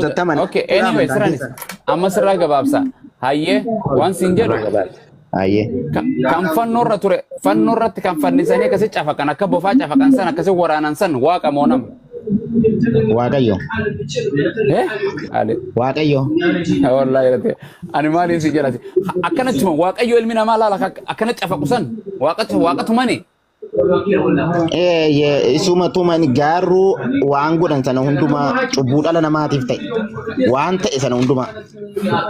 Okay, anyway, siranis. Amma sirraa gabaabsa. Hayyee waan siin jedhu. Hayyee. Kan fannoorra ture fannoorratti kan fannisanii akkasi cafaqan akka bofaa cafaqan san akkasi waraanan san waaqa moo nama? Waaqayyo. Ali. Waaqayyo. Wallahi irratti ani maaliin si jedhati akkanachuma waaqayyo ilmi namaa laala akkana cafaqu san waaqatu mani. Isuma tuman garuu waan godhan sana hundumaa cubbuu dhala namaatiif ta'e waan ta'e sana hundumaa.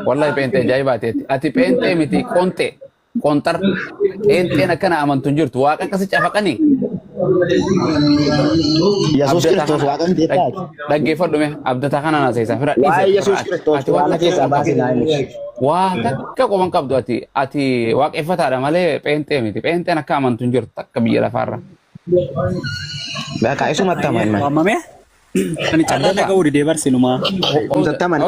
Wallahi peentee ajaa'ibaati ati peentee miti qontee qontar peenteen akkana amantuun jirtu waaqa akkasi cafaqanii. Yesus Kristus waaqan jettaati. Dhaggeeffadhume abdataa kana naaseessa fira dhiise. Waa'ee Yesus Kristus waaqa keessaa baasee naa himu. Waa takka qoman qabdu ati waaqeffataadha malee peentee miti. Peenteen akka amantuun jirtu akka biyya lafaarra. Bakka isumatti amanna. Waamame? Ani carraa dhaga'uu didee barsinumaa.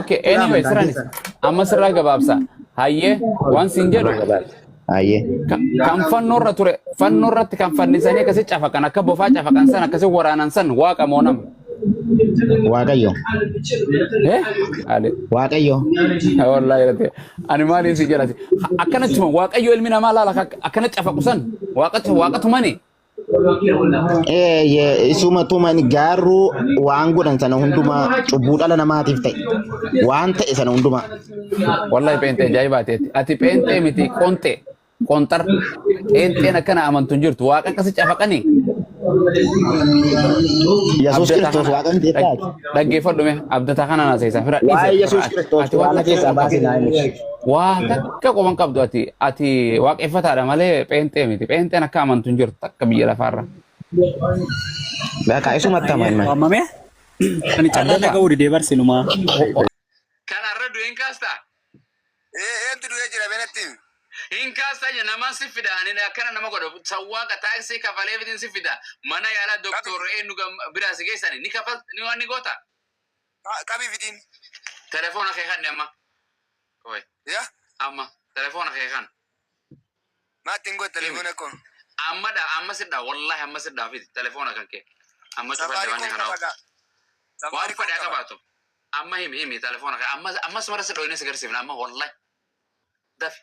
Okay, anyway, siranis. Amma sirraa gabaabsa. Hayyee waan siin jedhu. Hayyee. Kan fannoorra ture fannoorratti kan fannisanii akkasi cafaqan akka bofaa cafaqan san akkasi waraanan san waaqa moo nama? Waaqayyo. Ali. Waaqayyo. Wallahi irratti ani maaliin si jedhati akkanachuma waaqayyo ilmi namaa laala akkana cafaqu san waaqatu mani. Isuma tuman garuu waan godhan sana hundumaa cubbuu dhala namaatiif ta'e waan ta'e sana hundumaa. Wallahi peentee ajaa'ibaati ati peentee miti qontee qontar peenteen akkana amantuun jirtu waaqa akkasi cafaqanii. Yesus Kristus waaqan jettaati. Dhaggeeffadhume abdataa kana naaseessa fira dhiise. Waa'ee Yesus Kristus waaqa keessaa baasee naa himu. Waa takka qoman qabdu ati waaqeffataadha malee peentee miti. Peenteen akka amantuun jirtu akka biyya lafaarra. Bakka isumatti amanna. Waamame? Ani carraa dhaga'uu didee barsinumaa. Kanarra du'een kaastaa? Eentu du'ee jira benatti? Hin kaastaa je namaan si fida ani akkana nama godhu sawwaaqa taaksii kafalee fitin si fida mana yaalaa doktor eenyu biraa si geessani ni kafal ni waan ni goota. Qabii fitin. Telefoona kee kan amma. Oi. Ya? Amma telefoona kee kan. Maatiin goota telefoona kun. Amma sidhaa wallahi amma sidhaa fiti telefoona kan kee. Amma cufadde waan kana. Waan fadhaa qabaatu. Amma himi telefoona kan amma sumara sidhaa inni si garsiifna amma wallahi. Daf.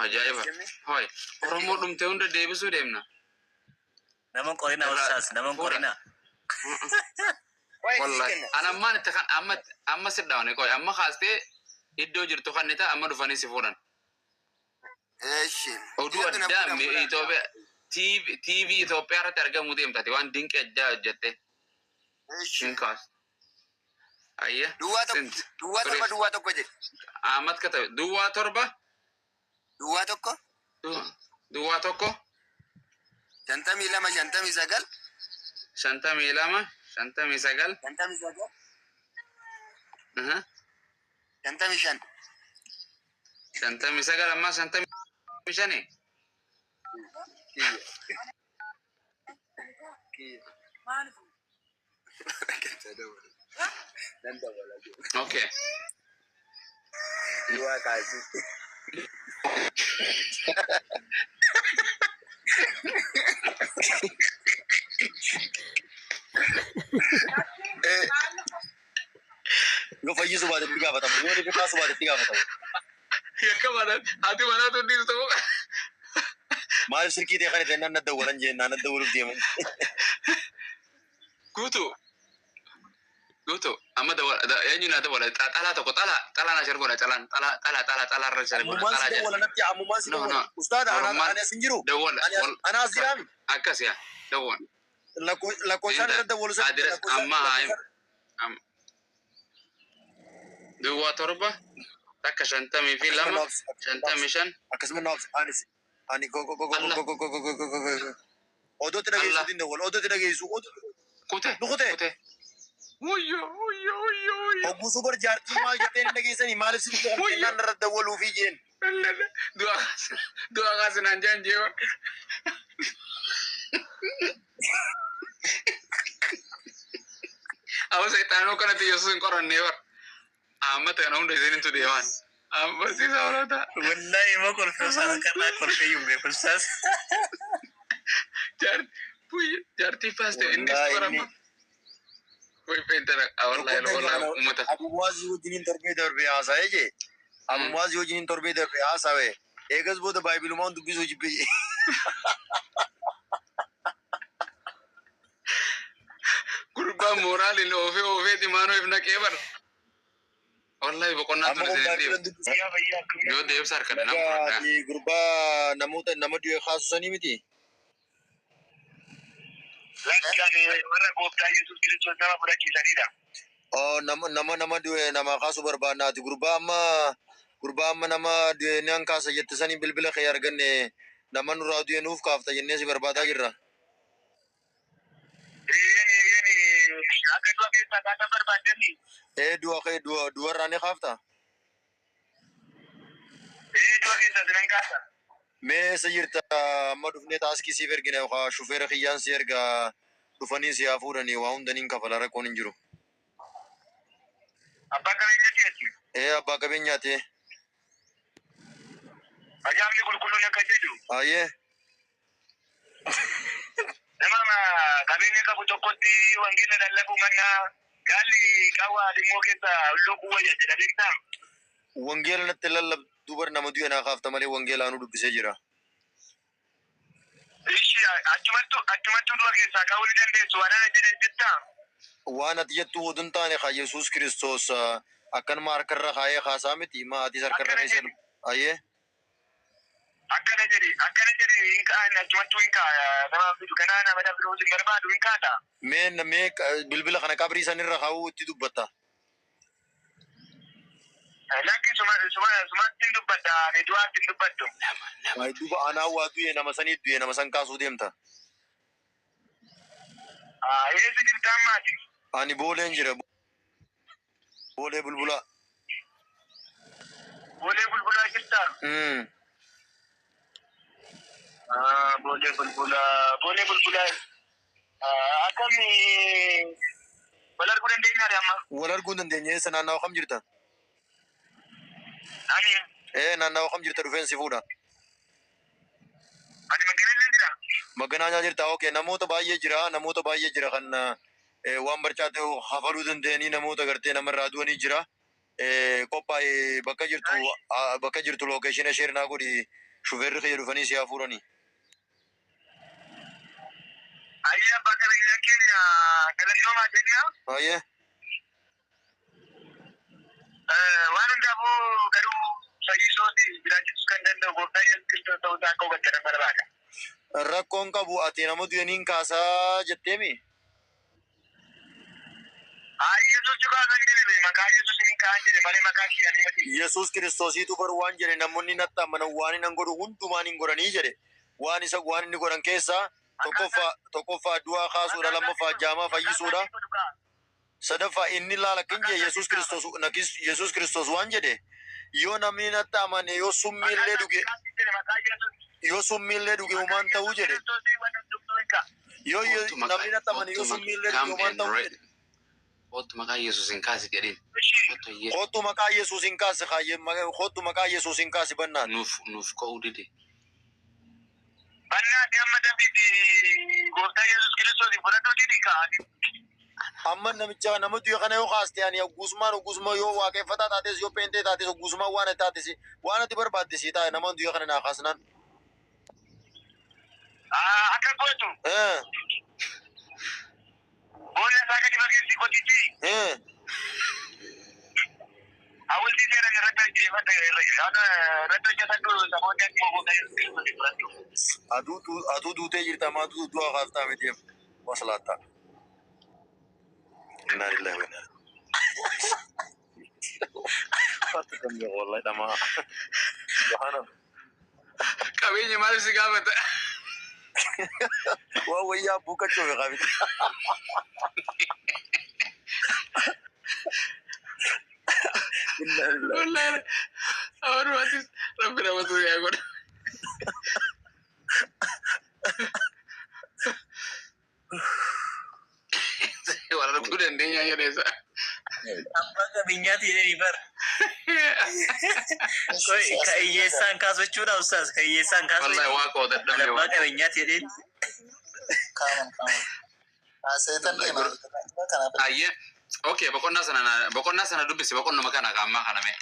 Ajaa'iba. Hoi. Oromoo dhumtee hunda deebisuu deemna. Nama qorina ulsaas, nama qorina. Wallahi. Ana ammaan itti kan amma sidhaa waan qoy amma kaastee iddoo jirtu kan nita amma dhufanii si fuudhan. Oduu addaa Itoophiyaa TV Itoophiyaa irratti argamuu deemtaati waan dinqii ajjaa hojjette. Shinkaas. Ayya. Duwwaa tokko jedhe. Ahmad katabe. Duwwaa torba. Duwwaa tokko. Duwwaa tokko. 52 59. 52 59. 59. 55. 59 amma 55. Okay. Dua kasih. Gue fajir semua ada 3 batang. Gue di kelas semua ada 3 batang. Ya kemana? Hati mana tuh di situ? Maaf sedikit ya kan itu nana dawalan je, nana dawul dia. Gutu, amma da yanyu na da wala tala to ko tala na shargo da talan tala rasar ko tala je. Wala nabti amma mas no. Ustad ana sinjiru. Da wala. Ana asiram. Akas ya. Da wala. La kosan da wala sa. Amma Dua torba. Takka shantami fi lama. Shantami shan. Akas men nafs anis. Ani go. Odo tira gesu din da wala. Odo tira gesu. Kute. Uyyo. Ogusu bar jarti maal jettee hin dhageessanii maaliif si kennaan irratti waluu fi jeen. Du'a kaasinaan jaan jeewa. Awa seexaanoo kanatti yesuus hin qorannee bar. Amma ta'an hunda isin hintu deeman. Amma si saawrata. Wallahi ma kolfeessaa karraa kolfeeyyuun beekumsaas. Jaartii faaste inni isu barama. Wai pentara wallahi ummata. Abu Muazi wajjiniin torbee haasa'ee jee. Abu Muazi wajjiniin torbee darbee haasa'ee. Eegas booda baayibilumaan dubbisuu jibbee. Gurbaan mooraalin oofee dimaanoo if naqee bara. Wallahi boqonnaa tun isin yoo deebisa harkadha nama fudhadhaa. Gurbaa namoota nama du'e kaasuu miti. Lakkaan warra gooftaa Yesuus Kiristoos nama fudhachiisanidha. Nama du'e nama kaasuu barbaannaati. Gurbaa amma nama du'e ni hankaasa jette sanii bilbila kee arganne nama nurraa du'e nuuf kaafta jennee si barbaadaa jirra. Akka du'a keessaa kaasa barbaaddanni. Du'arraa ni kaafta? Du'a keessaa sinan kaasa. Mee isa jirta amma dhufnee taaskii siif ergina yookaan shufeera kiyyaan si erga dhufanii si haa fuudhanii waa hunda niin kafala rakkoon hin jiru. Abbaa qabeenyaati jechuudha. Abbaa qabeenyaati. Ajaa'ibni qulqulluun akka jedhu. Ayyee. Nama qabeenya qabu tokkotti wangeela lallabuu mannaa gaalli qawwaa dhimmoo keessa loquu wayya jedha beektaa? Wangeela natti lallabduu bar nama du'e naa kaafta malee wangeelaa nu dubbisee jira. Ishi achumattuu du'a keessaa ka'uu ni dandeessu waan ana jedhan jettaa? Waan ati jettu odun taane kaa Yesuus Kiristoos akkanuma harkarra kaayee haasaa miti maatis harkarra keessan. Ayyee. Akkana jedhi hin ka'an achumattuu hin ka'a nama fidu kanaa nama dabiruu hin barbaadu hin kaa'ata. Mee bilbila kana qabrii sanirra kaa'uu itti dubbatta. Lakki sumatti hin dubbadda ani du'aatti hin dubbaddu. Duuba anaa waa du'e nama sanii du'e nama san kaasuu deemta. Eessa jirtaan maati? Ani booleen jira. Boolee bulbulaa. Boolee bulbulaa jirtaa? Boolee bulbulaa. Akkamii wal arguu dandeenyaadha amma? Wal arguu dandeenya eessa naannawa kam jirta? Ani? Naannawa kam jirta dhufeen si fuudha. Ati magaalaa jira? Magaalaa jirta okay namoota baay'ee jira kan waan barcaate hafaluu dandeenii namoota gartee namarraa du'anii jira. Qophaa'ee bakka jirtu lookeeshina sheernaa godhi shufeerri kiyya dhufanii si haa fuudhanii. Ayyee abbaa qabeenyaa keenya galashoomaa jenna. Ayyee. Waan hundaafuu garuu fayyisooti jiraachisuu kan danda'u gooftaa Yesuus Kiristoos ta'uu isaa akka hubattanii barbaada. Rakkoon qabu ati nama du'aniin kaasaa jetteemi? Yesuus kaasan jedhame maqaa Yesuus hin kaan jedhe malee maqaa kiyyaanii mati. Yesuus Kiristoosiitu bar waan jedhe namoonni natti amanan waan hin godhu hundumaan hin godhanii jedhe. Waan inni godhan keessaa tokkoffaa du'aa kaasuudha lammaffaa jaamaa fayyisuudha. Sadaffaa inni laala kinje Yesuus Kiristoos waan jedhe yoo namni natti amane yoo summiillee dhuge uumaan ta'uu jedhe. Yoo namni natti amane yoo summiillee dhuge uumaan ta'uu jedhe. Kottu maqaa Yesuus hin kaasi jedhin. Kottu maqaa Yesuus hin kaasi kottu maqaa Yesuus hin kaasi bannaan. Nuuf ka'uu dide. Bannaati amma dafiti gooftaa Yesuus Kiristoos fudhadhuu didi kaa'ani. Amma namicha nama du'e kana yoo kaaste ani ogusuma yoo waaqeffataa taates yoo peentee taates ogusuma waan taates waan ati barbaaddesi taa'e nama du'e kana naa kaasnaan. Akka gootu. Boolla isaa gadi fageessi qotichi. Hawultii seeran irratti hojjetadhu saboonni akka gooftaa Yesuus Kiristoos fudhadhu. Aduu duutee jirta maa du'a kaaftaa miti maslaattaa. Inna lillahi wa inna ilaihi wallahi dama subhanallah qabeenya maal si gaafata waa wayyaa buuka choofe qabite inna lillahi wallahi awwatis rabbina watu ya god wala ku dandenya ya desa Abbaa qabeenyaati jedhanii bar. Kayyeessaan kaasachuudha ustaas kayyeessaan kaasuu. wallahi waa qoodadhamne Abbaa qabeenyaati jedheen. Seetan deema. Aye. Okay, bokonna sana dubbisi bokonna makana kama kana me.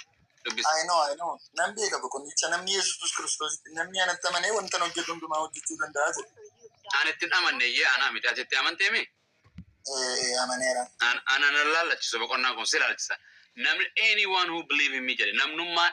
Dubbisi. I know. Namni ka boqonnicha namni Yesuus Kiristoos namni anatti amanee wanta hojjetu hundumaa hojjechuu danda'a jedhe. Anetti amanne ye ana miti atitti amante me. Amaneera. Ana nalala chiso bokonna kon sila chisa. Anyone who believe in me jere namnumma